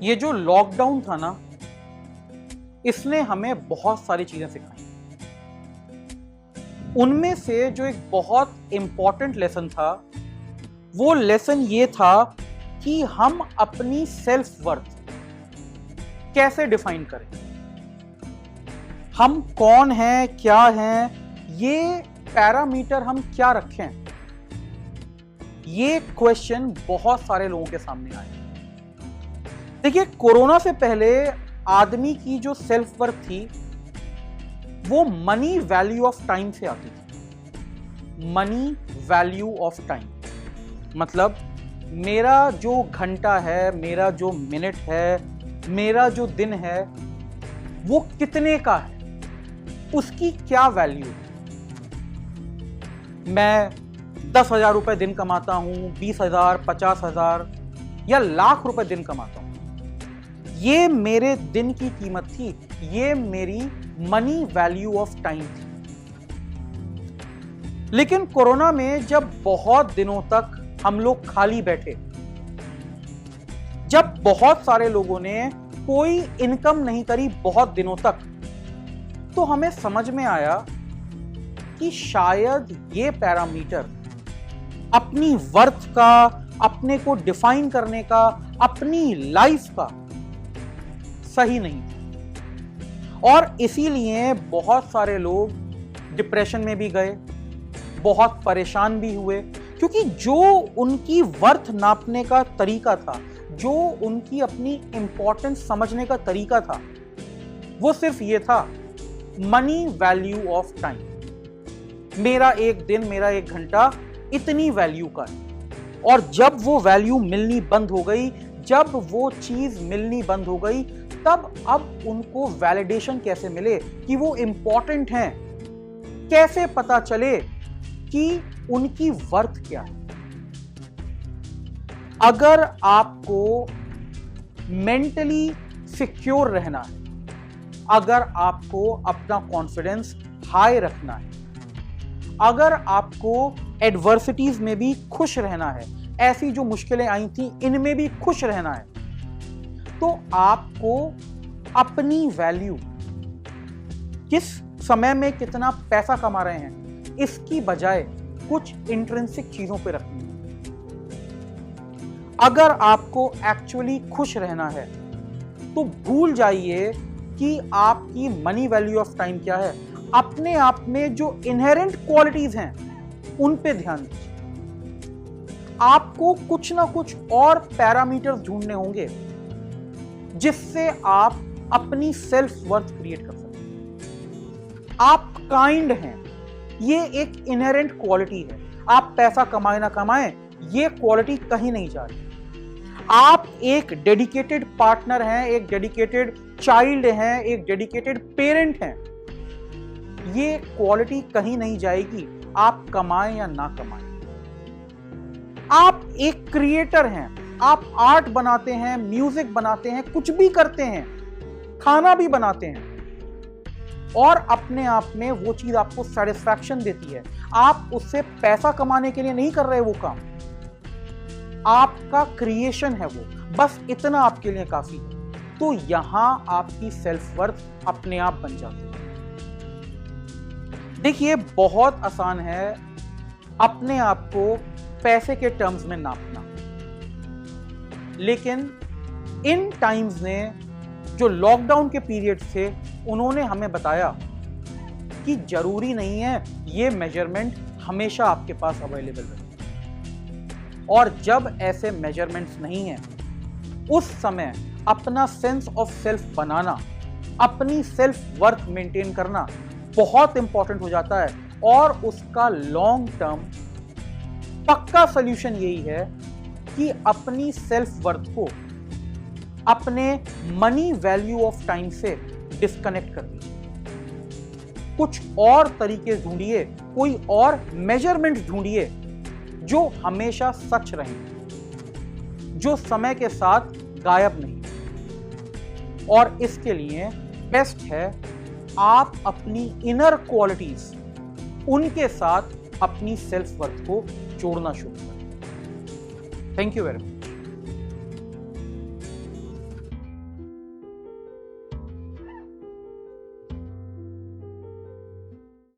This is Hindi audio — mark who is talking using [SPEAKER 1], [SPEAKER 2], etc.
[SPEAKER 1] ये जो लॉकडाउन था ना, इसने हमें बहुत सारी चीजें सिखाई। उनमें से जो एक बहुत इंपॉर्टेंट लेसन था, वो लेसन ये था कि हम अपनी सेल्फ वर्थ कैसे डिफाइन करें। हम कौन हैं, क्या हैं, ये पैरामीटर हम क्या रखें। ये क्वेश्चन बहुत सारे लोगों के सामने आए। देखिए, कोरोना से पहले आदमी की जो सेल्फ वर्थ थी वो मनी वैल्यू ऑफ टाइम से आती थी। मनी वैल्यू ऑफ टाइम मतलब मेरा जो घंटा है, मेरा जो मिनट है, मेरा जो दिन है, वो कितने का है, उसकी क्या वैल्यू है। मैं 10,000 रुपए दिन कमाता हूं, 20,000, 50,000 या लाख रुपए दिन कमाता हूं, ये मेरे दिन की कीमत थी, ये मेरी मनी वैल्यू ऑफ टाइम थी। लेकिन कोरोना में जब बहुत दिनों तक हम लोग खाली बैठे, जब बहुत सारे लोगों ने कोई इनकम नहीं करी बहुत दिनों तक, तो हमें समझ में आया कि शायद ये पैरामीटर अपनी वर्थ का, अपने को डिफाइन करने का, अपनी लाइफ का सही नहीं था। और इसीलिए बहुत सारे लोग डिप्रेशन में भी गए, बहुत परेशान भी हुए, क्योंकि जो उनकी वर्थ नापने का तरीका था, जो उनकी अपनी इंपॉर्टेंस समझने का तरीका था, वो सिर्फ ये था, मनी वैल्यू ऑफ टाइम। मेरा एक दिन, मेरा एक घंटा इतनी वैल्यू का है। और जब वो वैल्यू मिलनी बंद हो गई, जब वो चीज मिलनी बंद हो गई, तब अब उनको वैलिडेशन कैसे मिले कि वो इंपॉर्टेंट हैं, कैसे पता चले कि उनकी वर्थ क्या है। अगर आपको मेंटली सिक्योर रहना है, अगर आपको अपना कॉन्फिडेंस हाई रखना है, अगर आपको एडवर्सिटीज में भी खुश रहना है, ऐसी जो मुश्किलें आई थी इनमें भी खुश रहना है, तो आपको अपनी वैल्यू, किस समय में कितना पैसा कमा रहे हैं, इसकी बजाय कुछ इंट्रिंसिक चीजों पे रखनी है। अगर आपको एक्चुअली खुश रहना है, तो भूल जाइए कि आपकी मनी वैल्यू ऑफ टाइम क्या है। अपने आप में जो इनहेरेंट क्वालिटीज हैं, उन पे ध्यान दीजिए। आपको कुछ ना कुछ और पैरामीटर्स ढूंढने होंगे जिससे आप अपनी सेल्फ वर्थ क्रिएट कर सकते। आप काइंड हैं, ये एक इनहेरेंट क्वालिटी है। आप पैसा कमाए ना कमाए, ये क्वालिटी कहीं नहीं जा रही। आप एक डेडिकेटेड पार्टनर हैं, एक डेडिकेटेड चाइल्ड हैं, एक डेडिकेटेड पेरेंट हैं, ये क्वालिटी कहीं नहीं जाएगी, आप कमाएं या ना कमाएं। आप एक क्रिएटर हैं, आप आर्ट बनाते हैं, म्यूजिक बनाते हैं, कुछ भी करते हैं, खाना भी बनाते हैं, और अपने आप में वो चीज आपको सेटिस्फैक्शन देती है। आप उससे पैसा कमाने के लिए नहीं कर रहे वो काम, आपका क्रिएशन है वो, बस इतना आपके लिए काफी है। तो यहां आपकी सेल्फ वर्थ अपने आप बन जाती है। देखिए, बहुत आसान है अपने आप को पैसे के टर्म्स में नापना, लेकिन इन टाइम्स ने, जो लॉकडाउन के पीरियड थे, उन्होंने हमें बताया कि जरूरी नहीं है ये मेजरमेंट हमेशा आपके पास अवेलेबल रहे। और जब ऐसे मेजरमेंट्स नहीं हैं, उस समय अपना सेंस ऑफ सेल्फ बनाना, अपनी सेल्फ वर्थ मेंटेन करना बहुत इंपॉर्टेंट हो जाता है। और उसका लॉन्ग टर्म पक्का सॉल्यूशन यही है कि अपनी सेल्फ वर्थ को अपने मनी वैल्यू ऑफ टाइम से डिस्कनेक्ट कर दीजिए। कुछ और तरीके ढूंढिए, कोई और मेजरमेंट ढूंढिए जो हमेशा सच रहे, जो समय के साथ गायब नहीं। और इसके लिए बेस्ट है आप अपनी इनर क्वालिटीज, उनके साथ अपनी सेल्फ वर्थ को जोड़ना शुरू करें। Thank you very much.